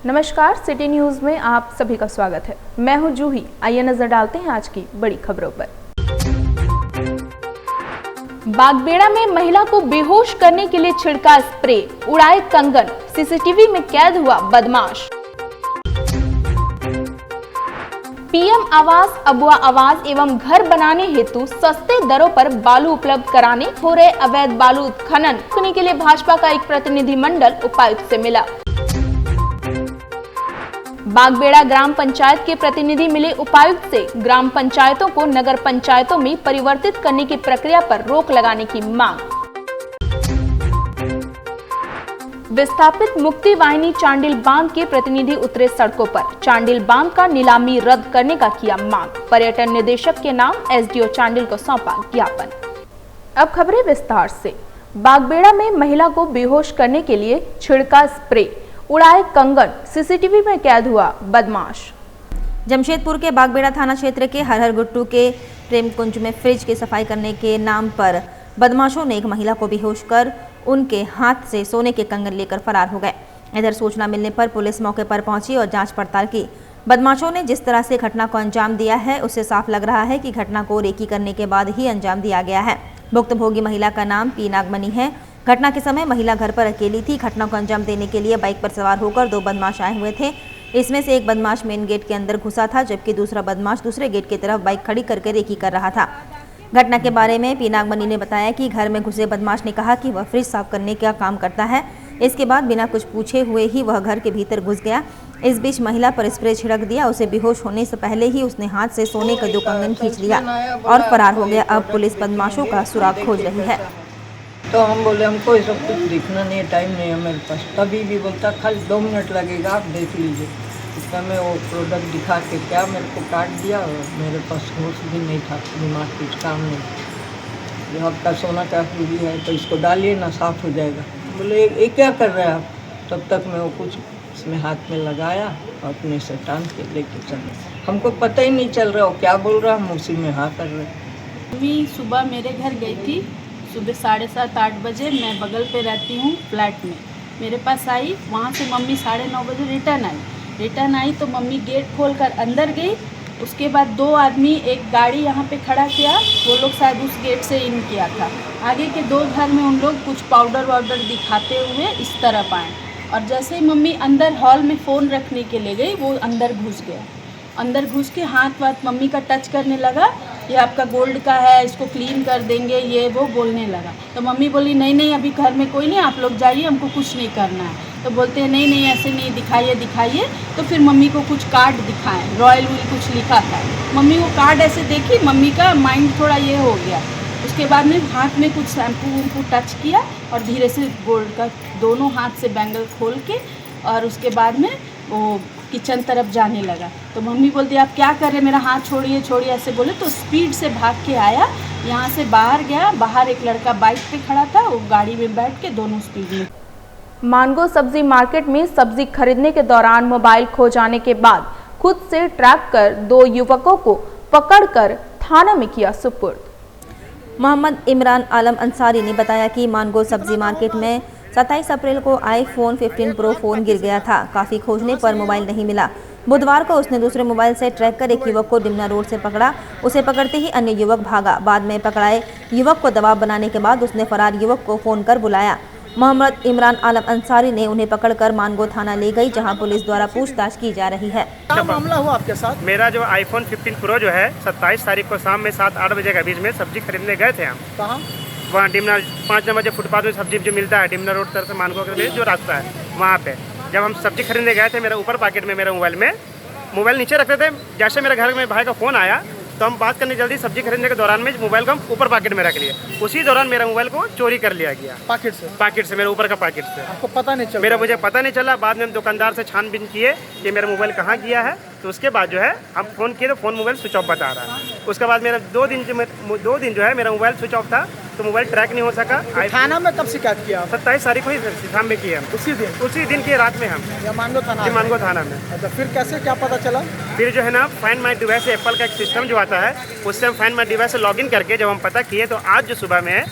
नमस्कार, city news में आप सभी का स्वागत है। मैं हूं जूही। आइए नजर डालते हैं आज की बड़ी खबरों पर। बागबेड़ा में महिला को बेहोश करने के लिए छिड़का स्प्रे, उड़ाए कंगन, सीसीटीवी में कैद हुआ बदमाश। पीएम आवास, अबुआ आवास एवं घर बनाने हेतु सस्ते दरों पर बालू उपलब्ध कराने हो रहे अवैध बालू उत्खनन रोकने के लिए भाजपा का एक प्रतिनिधिमंडल उपायुक्त से मिला। बागबेड़ा ग्राम पंचायत के प्रतिनिधि मिले उपायुक्त से ग्राम पंचायतों को नगर पंचायतों में परिवर्तित करने की प्रक्रिया पर रोक लगाने की मांग। विस्थापित मुक्ति वाहिनी चांडिल बांध के प्रतिनिधि उतरे सड़कों पर, चांडिल बांध का नीलामी रद्द करने का किया मांग। पर्यटन निदेशक के नाम एसडीओ चांडिल को सौंपा ज्ञापन। अब खबरें विस्तार से। बागबेड़ा में महिला को बेहोश करने के लिए छिड़का स्प्रे, उड़ाए कंगन, सीसीटीवी में कैद हुआ बदमाश। जमशेदपुर के बागबेड़ा थाना क्षेत्र के हरहर गुट्टू के प्रेम कुंज में फ्रिज की सफाई करने के नाम पर बदमाशों ने एक महिला को बेहोश कर उनके हाथ से सोने के कंगन लेकर फरार हो गए। इधर सूचना मिलने पर पुलिस मौके पर पहुंची और जांच पड़ताल की। बदमाशों ने जिस तरह से घटना को अंजाम दिया है उससे साफ लग रहा है कि घटना को रेकी करने के बाद ही अंजाम दिया गया है। भुक्तभोगी महिला का नाम पी नागमणि है। घटना के समय महिला घर पर अकेली थी। घटना को अंजाम देने के लिए बाइक पर सवार होकर दो बदमाश आए हुए थे। इसमें से एक बदमाश मेन गेट के अंदर घुसा था, जबकि दूसरा बदमाश दूसरे गेट की तरफ बाइक खड़ी करके रेकी कर रहा था। घटना के बारे में पी नागमणि ने बताया कि घर में घुसे बदमाश ने कहा कि वह फ्रिज साफ करने का काम करता है। इसके बाद बिना कुछ पूछे हुए ही वह घर के भीतर घुस गया। इस बीच महिला पर स्प्रे छिड़क दिया। उसे बेहोश होने से पहले ही उसने हाथ से सोने का 2 कंगन खींच लिया और फरार हो गया। अब पुलिस बदमाशों का सुराग खोज रही है। तो हम बोले हमको ये सब कुछ दिखना नहीं है, टाइम नहीं है मेरे पास। तभी भी बोलता खाली 2 मिनट लगेगा, आप देख लीजिए। इसका मैं वो प्रोडक्ट दिखा के क्या मेरे को काट दिया और मेरे पास होश भी नहीं था, दिमाग कुछ काम नहीं। जो आपका सोना का चूड़ी है तो इसको डालिए ना, साफ हो जाएगा। बोले ये क्या कर रहे हैं आप? तब तक मैं वो कुछ इसमें हाथ में लगाया और अपने से टांग के लेके चले। हमको पता ही नहीं चल रहा वो क्या बोल रहा, हम उसी में हाँ कर रहे। अभी सुबह मेरे घर गई थी, सुबह 7:30-8 बजे। मैं बगल पे रहती हूँ फ्लैट में। मेरे पास आई, वहाँ से मम्मी 9:30 बजे रिटर्न आई तो मम्मी गेट खोल कर अंदर गई। उसके बाद 2 आदमी एक गाड़ी यहाँ पे खड़ा किया, वो लोग शायद उस गेट से इन किया था। आगे के 2 घर में उन लोग कुछ पाउडर वाउडर दिखाते हुए इस तरफ आए और जैसे ही मम्मी अंदर हॉल में फ़ोन रखने के लिए गई, वो अंदर घुस गया। अंदर घुस के हाथ मम्मी का टच करने लगा, ये आपका गोल्ड का है, इसको क्लीन कर देंगे, ये वो बोलने लगा। तो मम्मी बोली नहीं अभी घर में कोई नहीं, आप लोग जाइए, हमको कुछ नहीं करना है। तो बोलते हैं नहीं ऐसे नहीं, दिखाइए। तो फिर मम्मी को कुछ कार्ड दिखाएं, रॉयल व्हील कुछ लिखा था। मम्मी वो कार्ड ऐसे देखी, मम्मी का माइंड थोड़ा ये हो गया। उसके बाद में हाथ में कुछ शैम्पू टच किया और धीरे से गोल्ड का दोनों हाथ से बैंगल खोल के और उसके बाद में वो किचन तरफ जाने लगा। तो मम्मी बोलती आप क्या कर रहे, मेरा हाथ छोड़िए ऐसे बोले। तो स्पीड से भाग के आया, यहाँ से बाहर गया। बाहर एक लड़का बाइक पे खड़ा था, वो गाड़ी में बैठ के दोनों स्पीड में। मानगो सब्जी मार्केट में सब्जी खरीदने के दौरान मोबाइल खो जाने के बाद खुद से ट्रैक कर 2 युवकों को पकड़कर थाना में किया सुपुर्द। मोहम्मद इमरान आलम अंसारी ने बताया कि मानगो सब्जी मार्केट में 27 अप्रैल को आईफोन 15 प्रो फोन गिर गया था। काफ़ी खोजने पर मोबाइल नहीं मिला। बुधवार को उसने दूसरे मोबाइल से ट्रैक कर एक युवक को डिमना रोड से पकड़ा। उसे पकड़ते ही अन्य युवक भागा। बाद में पकड़ाए युवक को दबाव बनाने के बाद उसने फरार युवक को फ़ोन कर बुलाया। मोहम्मद इमरान आलम अंसारी ने उन्हें पकड़कर मानगो थाना ले गई, जहां पुलिस द्वारा पूछताछ की जा रही है। क्या मामला हुआ आपके साथ? मेरा जो आईफोन 15 प्रो जो है 27 तारीख को शाम में 7-8 बजे के बीच में सब्जी खरीदने गए थे हम। कहाँ? वहाँ डिमना 5 नंबर जो फुटपाथ में सब्जी जो मिलता है, डिमना रोड तरफ से मानगो के लिए जो रास्ता है वहाँ पे जब हम सब्जी खरीदने गए थे, मेरा ऊपर पॉकेट में मेरे मोबाइल नीचे रखते थे। जैसे मेरे घर में भाई का फ़ोन आया तो हम बात करने जल्दी सब्जी खरीदने के दौरान में मोबाइल को हम ऊपर पॉकेट में रख लिए। उसी दौरान मेरा मोबाइल को चोरी कर लिया गया। पॉकेट से मेरे ऊपर का पॉकेट से। आपको पता नहीं चला? मुझे पता नहीं चला। बाद में हम दुकानदार से छानबीन किए कि मेरा मोबाइल कहाँ गया है। तो उसके बाद जो है हम फ़ोन किए तो मोबाइल स्विच ऑफ बता रहा है। उसके बाद मेरा 2 दिन जो है मेरा मोबाइल स्विच ऑफ था, तो मोबाइल ट्रैक नहीं हो सका। थाना में कब शिकायत किया? 27 तारीख को ही शाम में किया। उसी दिन की रात में हम मानगो थाना में। अच्छा, फिर कैसे क्या पता चला? फिर जो है ना फाइंड माई डिवाइस एप्पल का एक सिस्टम जो आता है, उससे हम फाइंड माई डिवाइस से लॉगिन करके जब हम पता किए तो आज जो सुबह में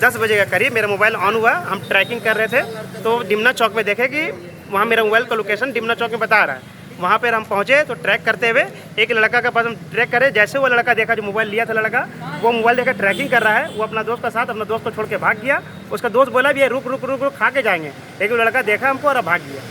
10 बजे के करीब मेरा मोबाइल ऑन हुआ। हम ट्रैकिंग कर रहे थे तो डिमना चौक में देखे कि वहाँ मेरा मोबाइल का लोकेशन डिमना चौक में बता रहा है। वहाँ पर हम पहुँचे तो ट्रैक करते हुए एक लड़का के पास हम ट्रैक करे, जैसे वो लड़का देखा जो मोबाइल लिया था लड़का, वो मोबाइल देखकर ट्रैकिंग कर रहा है, वो अपना दोस्त के साथ अपना दोस्त को छोड़ के भाग गया। उसका दोस्त बोला भी है रुक रुक रुक रुक खा के जाएंगे, लेकिन वो लड़का देखा हमको और भाग गया,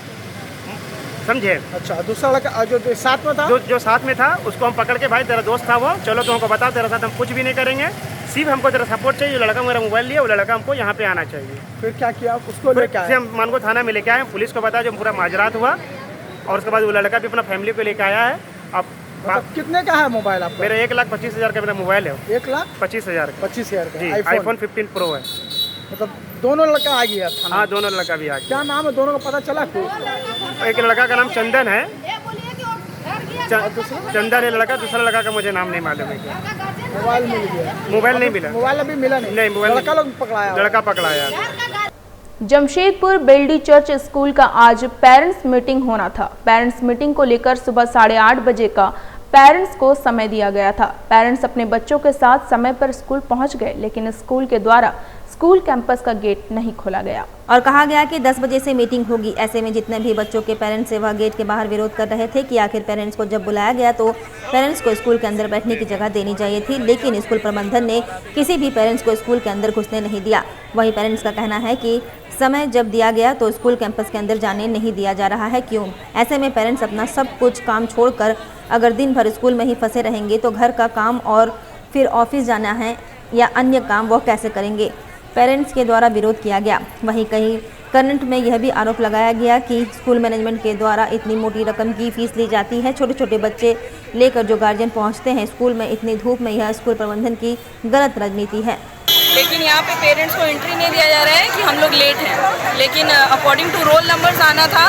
समझे। अच्छा, दूसरा लड़का जो साथ में था, जो साथ में था उसको हम पकड़ के भाई तेरा दोस्त था वो, चलो तो हमको बता, तेरे साथ हम कुछ भी नहीं करेंगे, सिर्फ हमको तेरा सपोर्ट चाहिए। लड़का मेरा मोबाइल लिया, वो लड़का हमको यहाँ पे आना चाहिए। फिर क्या किया? उसको लेके आए, हम मानगो थाना में लेके आए, पुलिस को बताया जो पूरा माजरात हुआ, और उसके बाद वो लड़का भी अपना फैमिली को लेके आया है। अब मतलब कितने का है मोबाइल आपका? मेरा 1,25,000 का मेरा मोबाइल है। 1,25,000 का? 25,000 का जी, iPhone 15 Pro है। मतलब दोनों लड़का आ गया था? हाँ, दोनों लड़का भी आ गया। क्या नाम है दोनों का पता चला? एक लड़का का नाम चंदन है, चंदन है लड़का, दूसरा लड़का का मुझे नाम नहीं मालूम है। मोबाइल मिल गया? मोबाइल नहीं मिला। मोबाइल अभी मिला नहीं? मोबाइल लड़का लोग पकड़ाया? लड़का पकड़ाया। जमशेदपुर बेल्डी चर्च स्कूल का आज पेरेंट्स मीटिंग होना था। पेरेंट्स मीटिंग को लेकर सुबह 8:30 बजे का पेरेंट्स को समय दिया गया था। पेरेंट्स अपने बच्चों के साथ समय पर स्कूल पहुंच गए, लेकिन स्कूल के द्वारा स्कूल कैंपस का गेट नहीं खोला गया और कहा गया कि 10 बजे से मीटिंग होगी। ऐसे में जितने भी बच्चों के पेरेंट्स से वह गेट के बाहर विरोध कर रहे थे कि आखिर पेरेंट्स को जब बुलाया गया तो पेरेंट्स को स्कूल के अंदर बैठने की जगह देनी चाहिए थी, लेकिन स्कूल प्रबंधन ने किसी भी पेरेंट्स को स्कूल के अंदर घुसने नहीं दिया। वहीं पेरेंट्स का कहना है कि समय जब दिया गया तो स्कूल कैंपस के अंदर जाने नहीं दिया जा रहा है, क्यों? ऐसे में पेरेंट्स अपना सब कुछ काम छोड़कर अगर दिन भर स्कूल में ही फंसे रहेंगे तो घर का काम और फिर ऑफिस जाना है या अन्य काम वो कैसे करेंगे? पेरेंट्स के द्वारा विरोध किया गया। वहीं कहीं करंट में यह भी आरोप लगाया गया कि स्कूल मैनेजमेंट के द्वारा इतनी मोटी रकम की फीस ली जाती है। छोटे छोटे बच्चे लेकर जो गार्जियन पहुंचते हैं स्कूल में इतनी धूप में, यह स्कूल प्रबंधन की गलत रणनीति है। लेकिन यहाँ पे पेरेंट्स को एंट्री नहीं दिया जा रहा है कि हम लोग लेट हैं, लेकिन अकॉर्डिंग टू रोल नंबर्स आना था,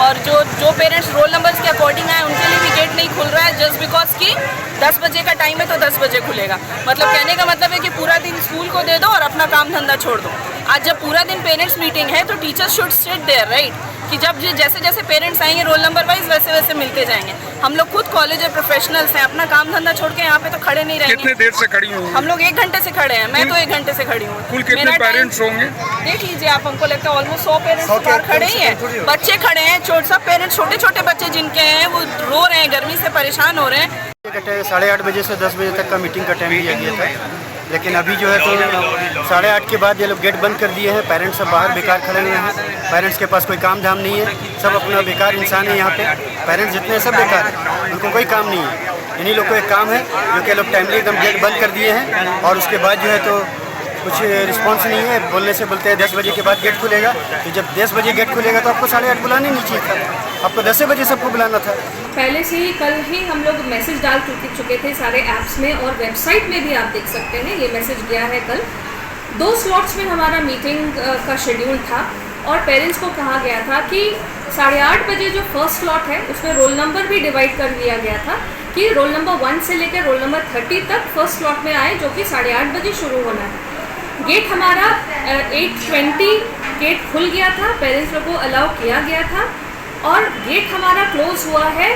और जो पेरेंट्स रोल नंबर्स के अकॉर्डिंग आए उनके लिए भी गेट नहीं खुल रहा है, जस्ट बिकॉज कि 10 बजे का टाइम है तो 10 बजे खुलेगा। मतलब कहने का मतलब है कि पूरा दिन स्कूल को दे दो और अपना काम धंधा छोड़ दो। आज जब पूरा दिन पेरेंट्स मीटिंग है तो teachers should sit there, right, कि जब जैसे जैसे पेरेंट्स आएंगे रोल नंबर वाइज वैसे वैसे मिलते जाएंगे। हम लोग खुद कॉलेज और प्रोफेशनल्स हैं, अपना काम धंधा छोड़ के यहाँ पे तो खड़े नहीं रहेंगे। कितने देर से खड़ी हूँ? हम लोग 1 घंटे से खड़े हैं, मैं तो 1 घंटे से खड़ी हूँ। कुल कितने पेरेंट्स होंगे? देख लीजिए आप, हमको लगता है ऑलमोस्ट 100 पेरेंट्स बाहर खड़े ही हैं। बच्चे खड़े हैं, सब पेरेंट्स, छोटे छोटे बच्चे जिनके हैं वो रो रहे हैं, गर्मी से परेशान हो रहे हैं। 8:30 बजे से 10 बजे तक का मीटिंग का टाइम दिया गया था, लेकिन अभी जो है तो 8:30 के बाद ये लोग गेट बंद कर दिए हैं। पेरेंट्स सब बाहर बेकार खड़े हुए हैं, पेरेंट्स के पास कोई काम धाम नहीं है, सब अपना बेकार इंसान है यहाँ पे। पेरेंट्स जितने सब बेकार हैं, उनको कोई काम नहीं है। इन्हीं लोग को एक काम है जो कि लोग टाइमली एकदम गेट बंद कर दिए हैं, और उसके बाद जो है तो कुछ रिस्पॉन्स नहीं है। बोलने से बोलते हैं 10 बजे के बाद गेट खुलेगा, तो जब 10 बजे गेट खुलेगा तो आपको 8:30 बुलाने नहीं चाहिए था, आपको 10 बजे सबको बुलाना था। पहले से ही कल ही हम लोग मैसेज डाल चुके थे सारे ऐप्स में, और वेबसाइट में भी आप देख सकते हैं ये मैसेज गया है। कल 2 स्लॉट्स में हमारा मीटिंग का शेड्यूल था, और पेरेंट्स को कहा गया था कि 8:30 बजे जो फर्स्ट स्लॉट है उसमें रोल नंबर भी डिवाइड कर दिया गया था कि रोल नंबर 1 से लेकर रोल नंबर 30 तक फर्स्ट स्लॉट में आए, जो कि 8:30 बजे शुरू होना है। गेट हमारा 8:20 गेट खुल गया था, पेरेंट्स लोग को अलाउ किया गया था, और गेट हमारा क्लोज हुआ है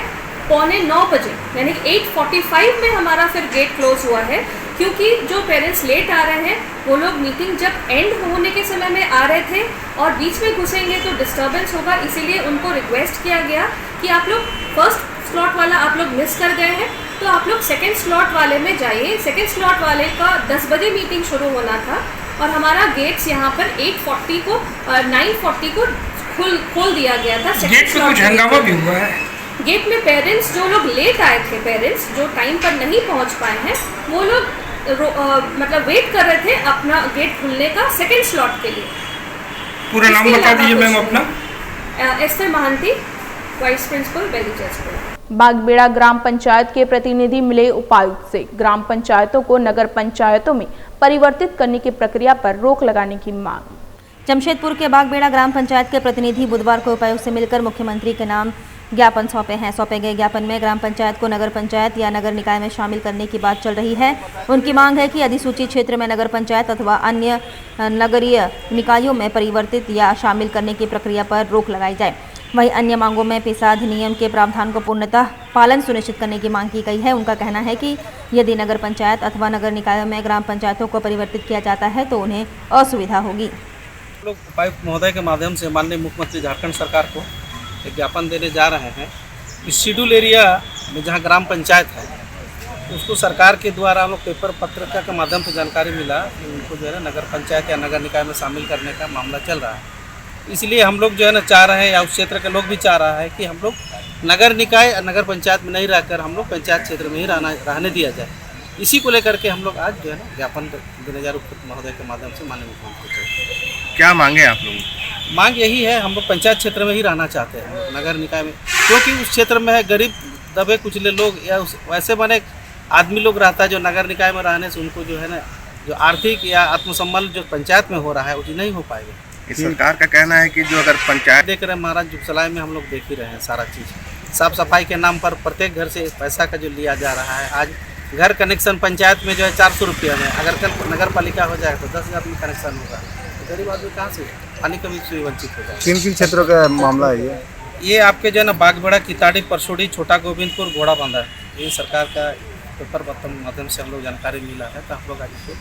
8:45 बजे, यानी 8:45 में हमारा फिर गेट क्लोज हुआ है, क्योंकि जो पेरेंट्स लेट आ रहे हैं वो लोग मीटिंग जब एंड होने के समय में आ रहे थे और बीच में घुसेंगे तो डिस्टर्बेंस होगा, इसीलिए उनको रिक्वेस्ट किया गया कि आप लोग फर्स्ट स्लॉट वाला आप लोग मिस कर गए हैं तो आप लोग सेकेंड स्लॉट वाले में जाइए। सेकेंड स्लॉट वाले का 10 बजे मीटिंग शुरू होना था, और हमारा गेट्स यहाँ पर 8:40 को 9:40 को खोल दिया गया था। गेट पे कुछ हंगामा भी हुआ है। गेट में पेरेंट्स जो लोग लेट आए थे, पेरेंट्स जो टाइम पर नहीं पहुँच पाए हैं, वो लोग मतलब वेट कर रहे थे अपना गेट खुलने का सेकेंड स्लॉट के लिए। पूरा नाम बता दीजिए मैम अपना। Esther Mohanty, vice principal Beldih church. Bagbera gram panchayat के प्रतिनिधि मिले उपायुक्त से। ग्राम पंचायतों को नगर पंचायतों में परिवर्तित करने की प्रक्रिया पर रोक लगाने की मांग। जमशेदपुर के बागबेड़ा ग्राम पंचायत के प्रतिनिधि बुधवार को उपायुक्त से मिलकर मुख्यमंत्री के नाम ज्ञापन सौंपे गए ज्ञापन में ग्राम पंचायत को नगर पंचायत या नगर निकाय में शामिल करने की बात चल रही है। उनकी मांग है कि अधिसूचित क्षेत्र में नगर पंचायत अथवा अन्य नगरीय निकायों में परिवर्तित या शामिल करने की प्रक्रिया पर रोक लगाई जाए। वहीं अन्य मांगों में पेशा अधिनियम के प्रावधान को पूर्णतः पालन सुनिश्चित करने की मांग की गई है। उनका कहना है कि यदि नगर पंचायत अथवा नगर निकायों में ग्राम पंचायतों को परिवर्तित किया जाता है तो उन्हें असुविधा होगी। लोग उपायुक्त महोदय के माध्यम से माननीय मुख्यमंत्री झारखंड सरकार को एक ज्ञापन देने जा रहे हैं। इस शेड्यूल एरिया में जहाँ ग्राम पंचायत है उसको सरकार के द्वारा हम लोग पेपर पत्रिका के माध्यम से जानकारी मिला कि उनको जो है ना नगर पंचायत या नगर निकाय में शामिल करने का मामला चल रहा है। इसलिए हम लोग जो है ना चाह रहे हैं या उस क्षेत्र के लोग भी चाह रहा है कि हम लोग नगर निकाय या नगर पंचायत में नहीं रहकर हम लोग पंचायत क्षेत्र में ही रहने दिया जाए। इसी को लेकर के हम लोग आज जो है ना ज्ञापन देने जा रहे महोदय के माध्यम से माननीय मुख्यमंत्री को। क्या मांगे आप लोग? मांग यही है, हम लोग पंचायत क्षेत्र में ही रहना चाहते हैं, नगर निकाय में, क्योंकि उस क्षेत्र में है गरीब दबे कुचले लोग या वैसे बने आदमी लोग रहता है जो नगर निकाय में रहने से उनको जो है ना जो आर्थिक या आत्मसम्मान जो पंचायत में हो रहा है वो नहीं हो पाएगा। इस सरकार का कहना है कि जो अगर पंचायत देख रहे हैं महाराज जुगसलाई में हम लोग देख ही रहे हैं सारा चीज़, साफ सफाई के नाम पर प्रत्येक घर से पैसा का जो लिया जा रहा है। आज घर कनेक्शन पंचायत में जो है 400 रुपये में, अगर कल नगर पालिका हो जाए तो 10,000 में कनेक्शन होगा, तो गरीब आदमी कहाँ से पानी कभी से वंचित हो जाए। किन किन क्षेत्रों का मामला है ये आपके जो है ना बागबेड़ा, किताड़ी, परसोड़ी, छोटा गोविंदपुर, घोड़ा बांधा, ये सरकार का पेपर पत्र माध्यम से हम लोग जानकारी मिला है। तो हम लोग आज इसको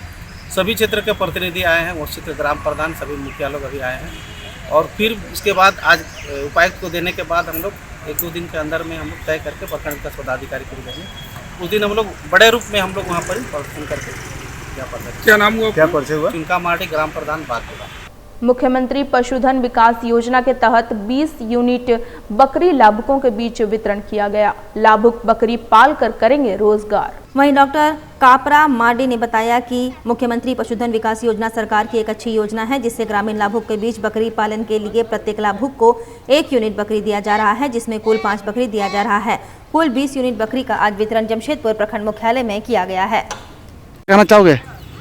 सभी क्षेत्र के प्रतिनिधि आए हैं, वो क्षेत्र ग्राम प्रधान सभी मुखिया लोग अभी आए हैं और फिर इसके बाद आज उपायुक्त को देने के बाद हम लोग 1-2 दिन के अंदर में हम लोग तय करके प्रखंड विकास पदाधिकारी को देंगे। उस दिन हम लोग बड़े रूप में हम लोग वहाँ पर प्रदर्शन करके क्या नाम हुआ? क्या परिचय हुआ? चुनका माटी ग्राम प्रधान बागबेड़ा। मुख्यमंत्री पशुधन विकास योजना के तहत 20 यूनिट बकरी लाभुकों के बीच वितरण किया गया। लाभुक बकरी पाल कर करेंगे रोजगार। वहीं डॉक्टर कापरा मार्डी ने बताया कि मुख्यमंत्री पशुधन विकास योजना सरकार की एक अच्छी योजना है, जिससे ग्रामीण लाभुक के बीच बकरी पालन के लिए प्रत्येक लाभुक को 1 यूनिट बकरी दिया जा रहा है, जिसमें कुल 5 बकरी दिया जा रहा है। कुल 20 यूनिट बकरी का आज वितरण जमशेदपुर प्रखंड मुख्यालय में किया गया है। कहना चाहोगे?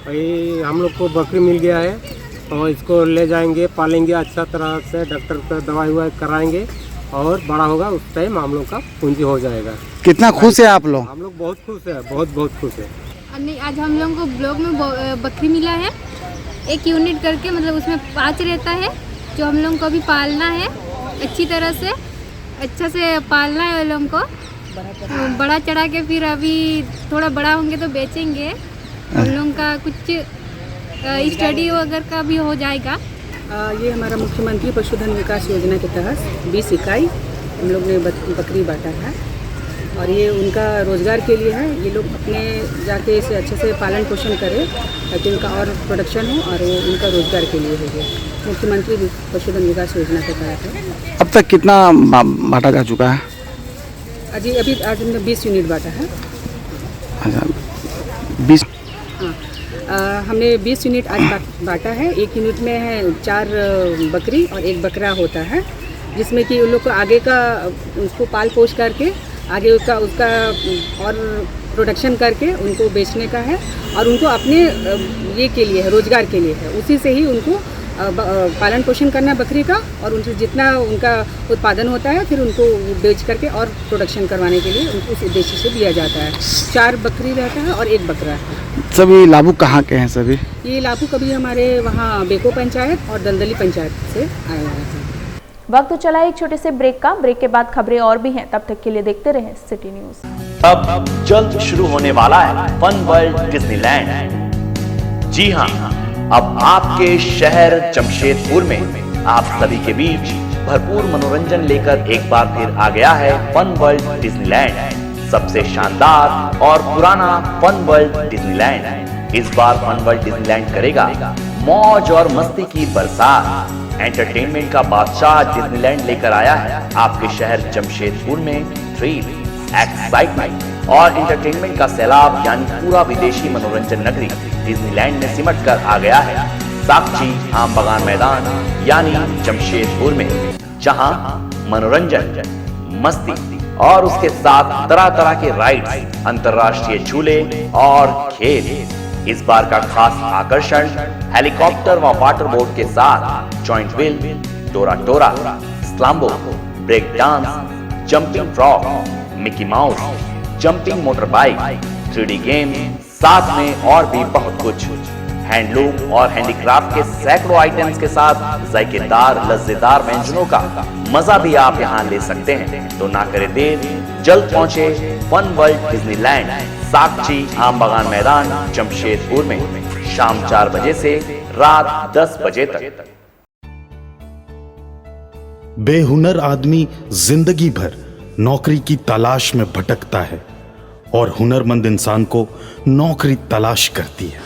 भाई हम लोग को बकरी मिल गया है और इसको ले जाएंगे, पालेंगे अच्छा तरह से, डॉक्टर का दवाई ववाई कराएंगे और बड़ा होगा उस टाइम हम लोग का पूंजी हो जाएगा। कितना खुश है आप लोग? हम लोग बहुत खुश है, बहुत खुश है। आज हम लोगों को ब्लॉक में बकरी मिला है 1 यूनिट करके, मतलब उसमें 5 रहता है जो हम लोगों को अभी पालना है अच्छी तरह से, अच्छा से पालना है। लोगों को बड़ा चढ़ा के फिर अभी थोड़ा बड़ा होंगे तो बेचेंगे। हम लोगों का कुछ स्टडी वगैरह का भी हो जाएगा। ये हमारा मुख्यमंत्री पशुधन विकास योजना के तहत 20 इकाई हम लोग ने बकरी बांटा है और ये उनका रोज़गार के लिए है। ये लोग अपने जाके इसे अच्छे से पालन पोषण करें ताकि उनका और प्रोडक्शन हो और वो उनका रोज़गार के लिए हो गया। मुख्यमंत्री पशुधन विकास योजना के तहत है। अब तक कितना बांटा जा चुका है? अभी आज हमने 20 यूनिट बांटा है। अच्छा 20? हाँ, हमने 20 यूनिट आज बांटा है। 1 यूनिट में है 4 बकरी और 1 बकरा होता है, जिसमें कि उन लोग को आगे का उसको पाल पोष करके आगे उसका और प्रोडक्शन करके उनको बेचने का है और उनको अपने ये के लिए है, रोजगार के लिए है। उसी से ही उनको पालन पोषण करना है बकरी का और उनसे जितना उनका उत्पादन होता है फिर उनको बेच करके और प्रोडक्शन करवाने के लिए उनको उस उद्देश्य से दिया जाता है। 4 बकरी रहता है और 1 बकरा है। सभी लाभुक कहाँ के हैं? सभी ये लाभुक अभी हमारे वहाँ बेको पंचायत और दलदली पंचायत से आए हुए हैं। वक्त तो चला एक छोटे से ब्रेक का। ब्रेक के बाद खबरें और भी हैं, तब तक के लिए देखते रहें सिटी न्यूज। अब जल्द शुरू होने वाला है फन वर्ल्ड डिज्नीलैंड। जी हाँ, अब आपके शहर जमशेदपुर में आप सभी के बीच भरपूर मनोरंजन लेकर एक बार फिर आ गया है फन वर्ल्ड डिज्नीलैंड। सबसे शानदार और पुराना फन वर्ल्ड डिज्नीलैंड इस बार फन वर्ल्ड डिज्नीलैंड करेगा मौज और मस्ती की बरसात। एंटरटेनमेंट का बादशाह डिज्नीलैंड लेकर आया है आपके शहर जमशेदपुर में थ्रिल, एक्साइटमेंट और एंटरटेनमेंट का सैलाब, यानी पूरा विदेशी मनोरंजन नगरी डिज्नीलैंड में सिमट कर आ गया है साक्षी आम बगान मैदान यानी जमशेदपुर में, जहां मनोरंजन, मस्ती और उसके साथ तरह तरह के राइड्स, अंतर्राष्ट्रीय झूले और खेल। इस बार का खास आकर्षण हेलीकॉप्टर व वाटर बोट के साथ joint wheel, Tora Tora, slambo, break dance, jumping frog, Mickey Mouse, jumping motor bike, 3D game, साथ में और भी बहुत कुछ। हैंडलूम और हैंडीक्राफ्ट के सैकड़ों आइटम्स के साथ जायकेदार लज्जेदार व्यंजनों का मजा भी आप यहाँ ले सकते हैं। तो ना करे देर, जल्द पहुंचे फन वर्ल्ड डिज्नीलैंड, साक्षी आम बगान मैदान जमशेदपुर में शाम 4 बजे से रात 10 बजे तक। बेहुनर आदमी जिंदगी भर नौकरी की तलाश में भटकता है और हुनरमंद इंसान को नौकरी तलाश करती है।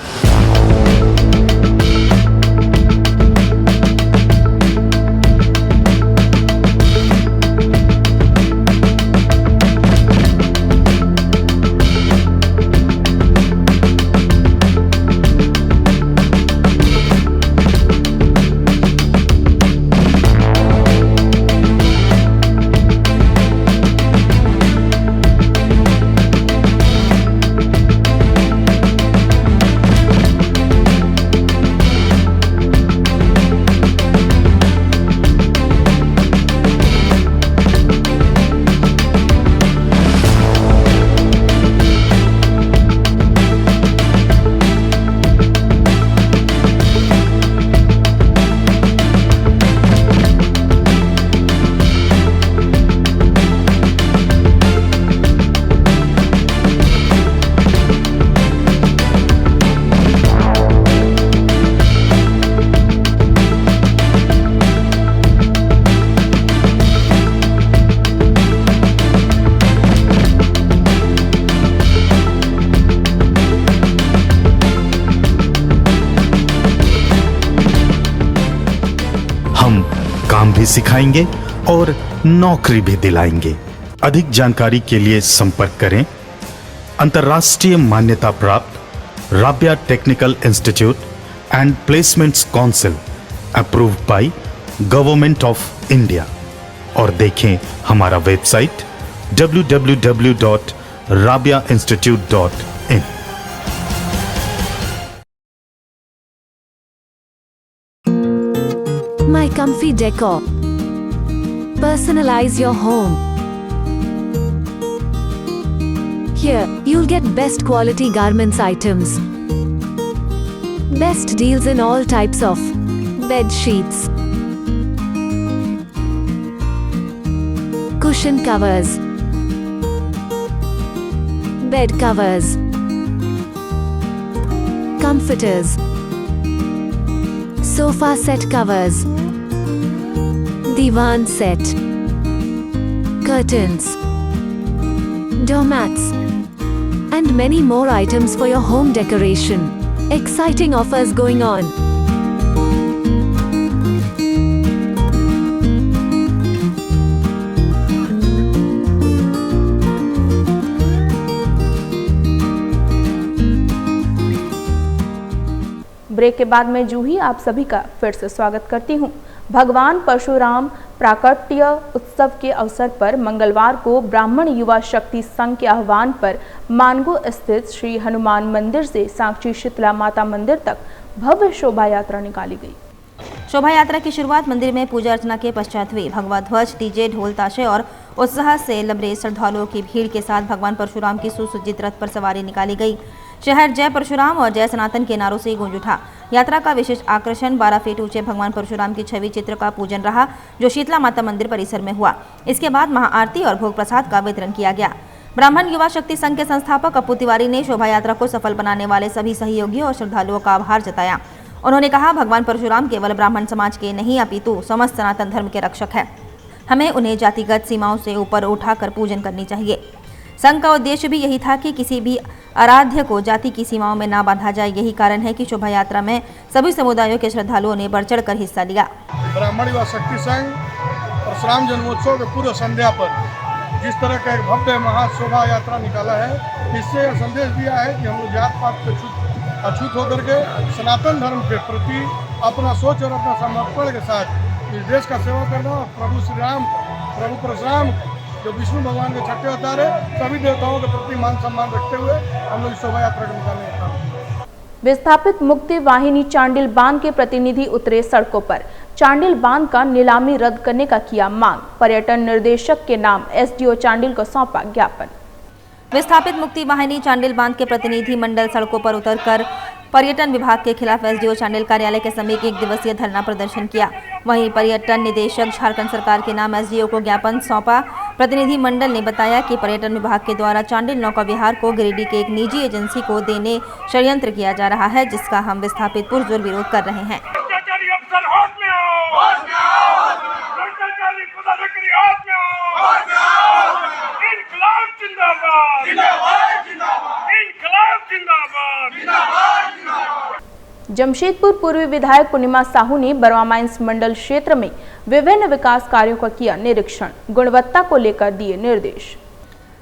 काम भी सिखाएंगे और नौकरी भी दिलाएंगे। अधिक जानकारी के लिए संपर्क करें अंतर्राष्ट्रीय मान्यता प्राप्त Rabia technical institute and placements council approved by government of India और देखें हमारा website www.rabiainstitute.in। My Comfy Decor. Personalize your home. Here, you'll get best quality garments items. Best deals in all types of bed sheets, cushion covers, bed covers, comforters, sofa set covers, divan set, curtains, doormats, and many more items for your home decoration. Exciting offers going on. Break के बाद मैं जूही आप सभी का फिर से स्वागत करती हूं। भगवान परशुराम प्राकट्य उत्सव के अवसर पर मंगलवार को ब्राह्मण युवा शक्ति संघ के आह्वान पर मानगो स्थित श्री हनुमान मंदिर से साक्षी शीतला माता मंदिर तक भव्य शोभा यात्रा निकाली गई। शोभा यात्रा की शुरुआत मंदिर में पूजा अर्चना के पश्चात हुई। भगवा ध्वज, डीजे, ढोल ताशे और उत्साह से लबरे श्रद्धालुओं की भीड़ के साथ भगवान परशुराम की सुसज्जित रथ पर सवारी निकाली गई। शहर जय परशुराम और जय सनातन के नारों से गूंज उठा। यात्रा का विशेष आकर्षण 12 फीट ऊंचे भगवान परशुराम की छवि चित्र का पूजन रहा, जो शीतला माता मंदिर परिसर में हुआ। इसके बाद महाआरती और भोग प्रसाद का वितरण किया गया। ब्राह्मण युवा शक्ति संघ के संस्थापक अप्पू तिवारी ने शोभा यात्रा को सफल बनाने वाले सभी सहयोगियों और श्रद्धालुओं का आभार जताया। उन्होंने कहा, भगवान परशुराम केवल ब्राह्मण समाज के नहीं अपितु समस्त सनातन धर्म के रक्षक है। हमें उन्हें जातिगत सीमाओं से ऊपर उठाकर पूजन करनी चाहिए। संघ का उद्देश्य भी यही था कि किसी भी आराध्य को जाति की सीमाओं में ना बांधा जाए। यही कारण है कि शोभा यात्रा में सभी समुदायों के श्रद्धालुओं ने बढ़ चढ़ कर हिस्सा लिया। ब्राह्मण युवा शक्ति संघ परशुराम जन्मोत्सव के पूर्व संध्या पर जिस तरह का एक भव्य महाशोभा यात्रा निकाला है, इससे यह संदेश दिया है कि हम लोग जात पात से अछूत होकर के सनातन धर्म के प्रति अपना सोच और अपना समर्पण के साथ इस देश का सेवा करना और प्रभु श्री राम, प्रभु परशुराम जो विष्णु भगवान के छठे अवतार है, सभी देवताओं के प्रति मान सम्मान रखते हुए हम लोग शोभा यात्रा को निकालने का काम। विस्थापित मुक्ति वाहिनी चांडिल बांध के प्रतिनिधि उतरे सड़कों पर। चांडिल बांध का नीलामी रद्द करने का किया मांग। पर्यटन निर्देशक के नाम एसडीओ चांडिल को सौंपा ज्ञापन। विस्थापित मुक्ति वाहिनी चांडिल बांध के प्रतिनिधि मंडल सड़कों पर उतरकर पर्यटन विभाग के खिलाफ एसडीओ चांडिल कार्यालय के समीप 1 दिवसीय धरना प्रदर्शन किया। वहीं पर्यटन निदेशक झारखंड सरकार के नाम एसडीओ को ज्ञापन सौंपा। प्रतिनिधि मंडल ने बताया कि पर्यटन विभाग के द्वारा चांडिल नौका विहार को गिरिडीह के एक निजी एजेंसी को देने षड्यंत्र किया जा रहा है, जिसका हम विस्थापित पुरजोर विरोध कर रहे हैं। इनकलाब जिंदाबाद, इनकलाब जिंदाबाद। जमशेदपुर पूर्वी विधायक पूर्णिमा साहू ने बरवा माइंस मंडल क्षेत्र में विभिन्न विकास कार्यों का किया निरीक्षण, गुणवत्ता को लेकर दिए निर्देश।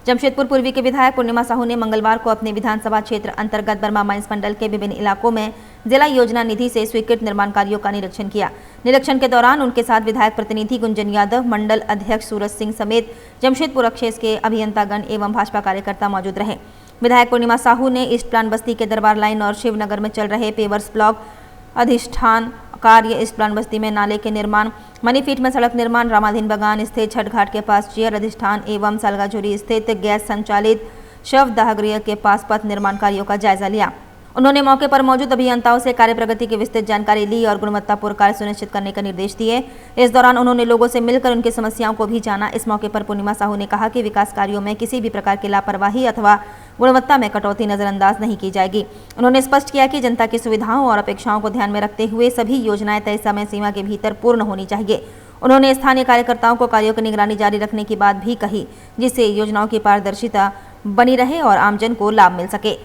जमशेदपुर पूर्वी के विधायक पूर्णिमा साहू ने मंगलवार को अपने विधानसभा क्षेत्र अंतर्गत बरमा माइंस मंडल के विभिन्न इलाकों में जिला योजना निधि से स्वीकृत निर्माण कार्यों का निरीक्षण किया। निरीक्षण के दौरान उनके साथ विधायक प्रतिनिधि गुंजन यादव, मंडल अध्यक्ष सूरज सिंह समेत जमशेदपुर क्षेत्र के अभियंतागण एवं भाजपा कार्यकर्ता मौजूद रहे। विधायक पूर्णिमा साहू ने ईस्ट प्लान बस्ती के दरबार लाइन और शिवनगर में चल रहे पेवर्स ब्लॉक अधिष्ठान कार्य, ईस्ट प्लान बस्ती में नाले के निर्माण, मनीफीट में सड़क निर्माण, रामाधीन बगान स्थित छठ घाट के पास चेयर अधिष्ठान एवं सलगाझुरी स्थित गैस संचालित शव दाह गृह के पास पथ निर्माण कार्यों का जायजा लिया। उन्होंने मौके पर मौजूद अभियंताओं से कार्य प्रगति की विस्तृत जानकारी ली और गुणवत्तापूर्ण कार्य सुनिश्चित करने का निर्देश दिए। इस दौरान उन्होंने लोगों से मिलकर उनकी समस्याओं को भी जाना। इस मौके पर पूर्णिमा साहू ने कहा कि विकास कार्यों में किसी भी प्रकार की लापरवाही अथवा गुणवत्ता में कटौती नजरअंदाज नहीं की जाएगी। उन्होंने स्पष्ट किया कि जनता की सुविधाओं और अपेक्षाओं को ध्यान में रखते हुए सभी योजनाएं तय समय सीमा के भीतर पूर्ण होनी चाहिए। उन्होंने स्थानीय कार्यकर्ताओं को कार्यों की निगरानी जारी रखने की बात भी कही, जिससे योजनाओं की पारदर्शिता बनी रहे और आमजन को लाभ मिल सके।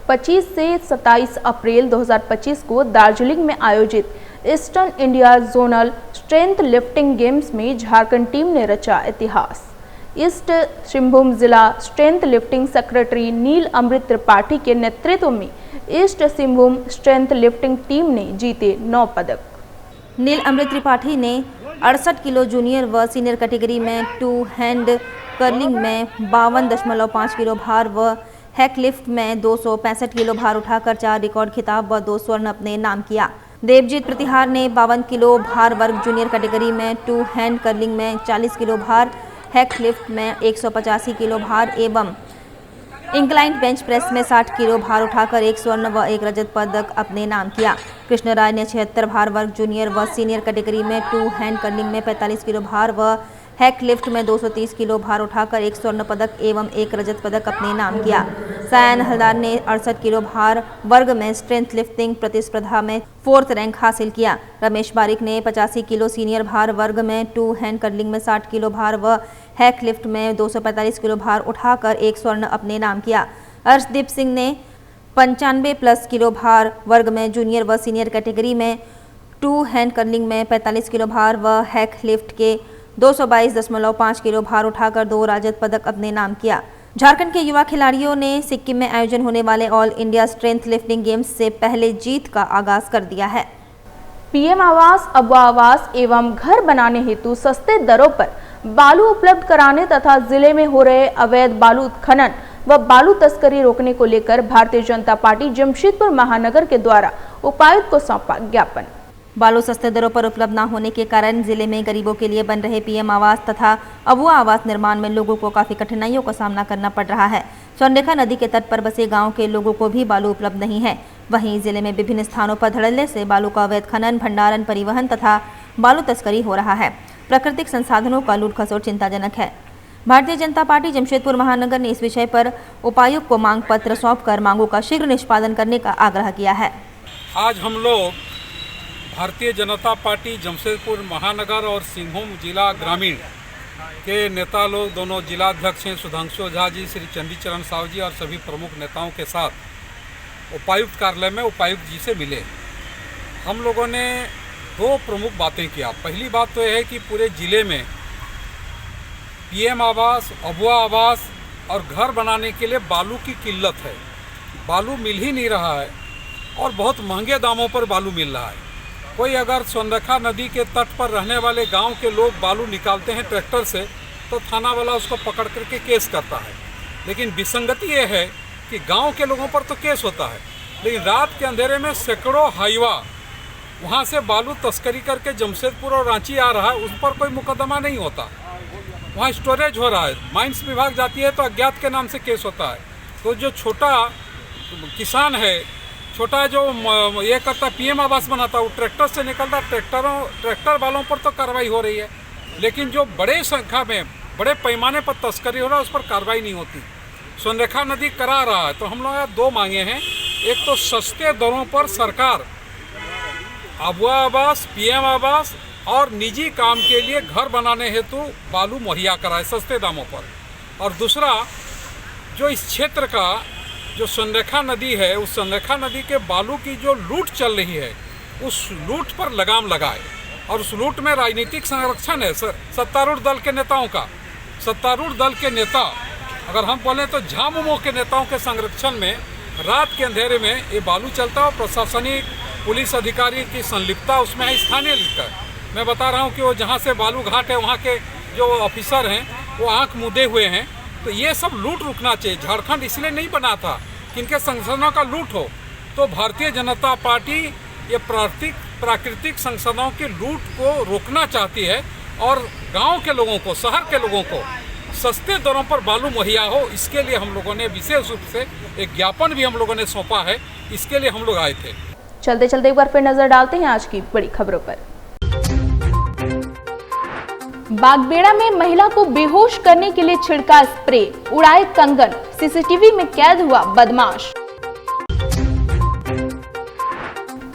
25 से 27 अप्रैल 2025 को दार्जिलिंग में आयोजित eastern India zonal strength lifting games में झारखंड टीम ने रचा इतिहास। ईस्ट सिंहभूम जिला स्ट्रेंथ लिफ्टिंग सेक्रेटरी नील अमृत त्रिपाठी के नेतृत्व में east Singhbhum strength lifting team ने जीते 9 पदक। नील अमृत त्रिपाठी ने 68 किलो जूनियर व सीनियर कैटेगरी में 2 हैंड कर्लिंग में 52.5 किलो भार व हैक लिफ्ट में 265 किलो भार उठाकर 4 रिकॉर्ड खिताब व 2 स्वर्ण अपने नाम किया। देवजीत प्रतिहार ने 52 किलो भार वर्ग जूनियर कैटेगरी में 2 हैंड कर्लिंग में 40 किलो भार, हैक लिफ्ट में 185 किलो भार एवं इंक्लाइंट बेंच प्रेस में 60 किलो भार उठाकर 1 स्वर्ण व 1 रजत पदक अपने नाम किया। कृष्ण राय ने 76 भार वर्ग जूनियर व सीनियर कैटेगरी में 2 हैंड कर्लिंग में 45 किलो भार व हैक लिफ्ट में 230 किलो भार उठाकर 1 स्वर्ण पदक एवं 1 रजत पदक अपने नाम किया। सायन हलदार ने 68 किलो भार वर्ग में स्ट्रेंथ लिफ्टिंग प्रतिस्पर्धा में 4th रैंक हासिल किया। रमेश बारिक ने 85 किलो सीनियर भार वर्ग में 2 हैंड कर्लिंग में 60 किलो भार व हैक लिफ्ट में 245 किलो भार उठाकर 1 स्वर्ण अपने नाम किया। अर्शदीप सिंह ने 95+ किलो भार वर्ग में जूनियर व सीनियर कैटेगरी में 2 हैंड कर्लिंग में 45 किलो भार व हैक लिफ्ट के 222.5 किलो भार उठाकर 2 रजत पदक अपने नाम किया। झारखंड के युवा खिलाड़ियों ने सिक्किम में आयोजन होने वाले all India strength lifting games से पहले जीत का आगाज कर दिया है। पीएम आवास, अबुआ आवास एवं घर बनाने हेतु सस्ते दरों पर बालू उपलब्ध कराने तथा जिले में हो रहे अवैध बालू उत्खनन व बालू तस्करी रोकने को लेकर भारतीय जनता पार्टी जमशेदपुर महानगर के द्वारा उपायुक्त को सौंपा ज्ञापन। बालू सस्ते दरों पर उपलब्ध न होने के कारण जिले में गरीबों के लिए बन रहे पीएम आवास तथा अबुआ आवास निर्माण में लोगों को काफी कठिनाइयों का सामना करना पड़ रहा है। स्वर्णरेखा नदी के तट पर बसे गांव के लोगों को भी बालू उपलब्ध नहीं है। वहीं जिले में विभिन्न स्थानों पर धड़ल्ले से बालू का अवैध खनन, भंडारण, परिवहन तथा बालू तस्करी हो रहा है। प्राकृतिक संसाधनों का लूट खसोट चिंताजनक है। भारतीय जनता पार्टी जमशेदपुर महानगर ने इस विषय पर उपायुक्त को मांग पत्र सौंपकर मांगों का शीघ्र निष्पादन करने का आग्रह किया है। आज हम लोग भारतीय जनता पार्टी जमशेदपुर महानगर और सिंहभूम जिला ग्रामीण के नेता लोग, दोनों जिलाध्यक्ष हैं सुधांशु झा जी, श्री चंडीचरण साहू जी और सभी प्रमुख नेताओं के साथ उपायुक्त कार्यालय में उपायुक्त जी से मिले। हम लोगों ने 2 प्रमुख बातें किया। पहली बात तो यह है कि पूरे ज़िले में पीएम आवास, अबुआ आवास और घर बनाने के लिए बालू की किल्लत है। बालू मिल ही नहीं रहा है और बहुत महंगे दामों पर बालू मिल रहा है। कोई अगर स्वर्णरेखा नदी के तट पर रहने वाले गांव के लोग बालू निकालते हैं ट्रैक्टर से तो थाना वाला उसको पकड़ करके केस करता है। लेकिन विसंगति ये है कि गांव के लोगों पर तो केस होता है, लेकिन रात के अंधेरे में सैकड़ों हाईवा वहां से बालू तस्करी करके जमशेदपुर और रांची आ रहा है, उस पर कोई मुकदमा नहीं होता। वहाँ स्टोरेज हो रहा है, माइंस विभाग जाती है तो अज्ञात के नाम से केस होता है। तो जो छोटा किसान है, छोटा जो ये करता पीएम आवास बनाता है, वो ट्रैक्टर से निकलता, ट्रैक्टर वालों पर तो कार्रवाई हो रही है, लेकिन जो बड़े संख्या में बड़े पैमाने पर तस्करी हो रहा है उस पर कार्रवाई नहीं होती। स्वर्णरेखा नदी करा रहा है। तो हम लोग 2 मांगे हैं। एक तो सस्ते दरों पर सरकार अबुआ आवास, पीएम आवास और निजी काम के लिए घर बनाने हेतु बालू मुहैया कराए सस्ते दामों पर। और दूसरा, जो इस क्षेत्र का जो सुनरेखा नदी है, उस सुनरेखा नदी के बालू की जो लूट चल रही है, उस लूट पर लगाम लगाए। और उस लूट में राजनीतिक संरक्षण है सत्तारूढ़ दल के नेताओं का। सत्तारूढ़ दल के नेता, अगर हम बोलें तो झामुमो के नेताओं के संरक्षण में रात के अंधेरे में ये बालू चलता है। और प्रशासनिक पुलिस अधिकारी की संलिप्तता उसमें है, स्थानीय लिखकर। मैं बता रहा हूँ कि वो जहाँ से बालू घाट है वहाँ के जो ऑफिसर हैं वो आंख मूंदे हुए हैं। तो ये सब लूट रुकना चाहिए। झारखंड इसलिए नहीं बना था कि इनके संसाधनों का लूट हो। तो भारतीय जनता पार्टी ये प्राकृतिक संसाधनों की लूट को रोकना चाहती है और गांव के लोगों को, शहर के लोगों को सस्ते दरों पर बालू मुहैया हो। इसके लिए हम लोगों ने विशेष रूप से एक ज्ञापन भी हम लोगों ने सौंपा है। इसके लिए हम लोग आए थे। चलते चलते एक बार फिर नजर डालते हैं आज की बड़ी खबरों पर। बागबेड़ा में महिला को बेहोश करने के लिए छिड़का स्प्रे, उड़ाए कंगन, सीसीटीवी में कैद हुआ बदमाश।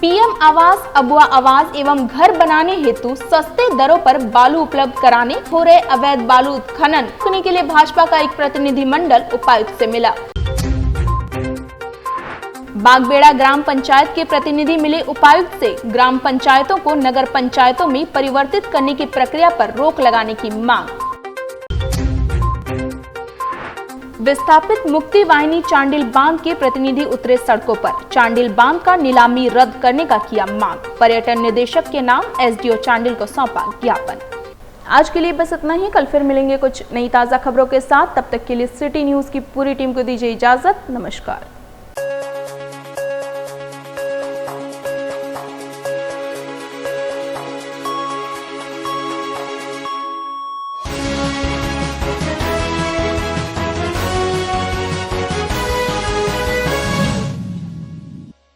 पीएम आवास, अबुआ आवास एवं घर बनाने हेतु सस्ते दरों पर बालू उपलब्ध कराने हो रहे अवैध बालू उत्खनन रोकने के लिए भाजपा का एक प्रतिनिधिमंडल उपायुक्त से मिला। बागबेड़ा ग्राम पंचायत के प्रतिनिधि मिले उपायुक्त से ग्राम पंचायतों को नगर पंचायतों में परिवर्तित करने की प्रक्रिया पर रोक लगाने की मांग। विस्थापित मुक्ति वाहिनी चांडिल बांध के प्रतिनिधि उतरे सड़कों पर, चांडिल बांध का नीलामी रद्द करने का किया मांग। पर्यटन निदेशक के नाम एसडीओ चांडिल को सौंपा ज्ञापन। आज के लिए बस इतना ही। कल फिर मिलेंगे कुछ नई ताजा खबरों के साथ। तब तक के लिए सिटी न्यूज की पूरी टीम को दीजिए इजाजत। नमस्कार।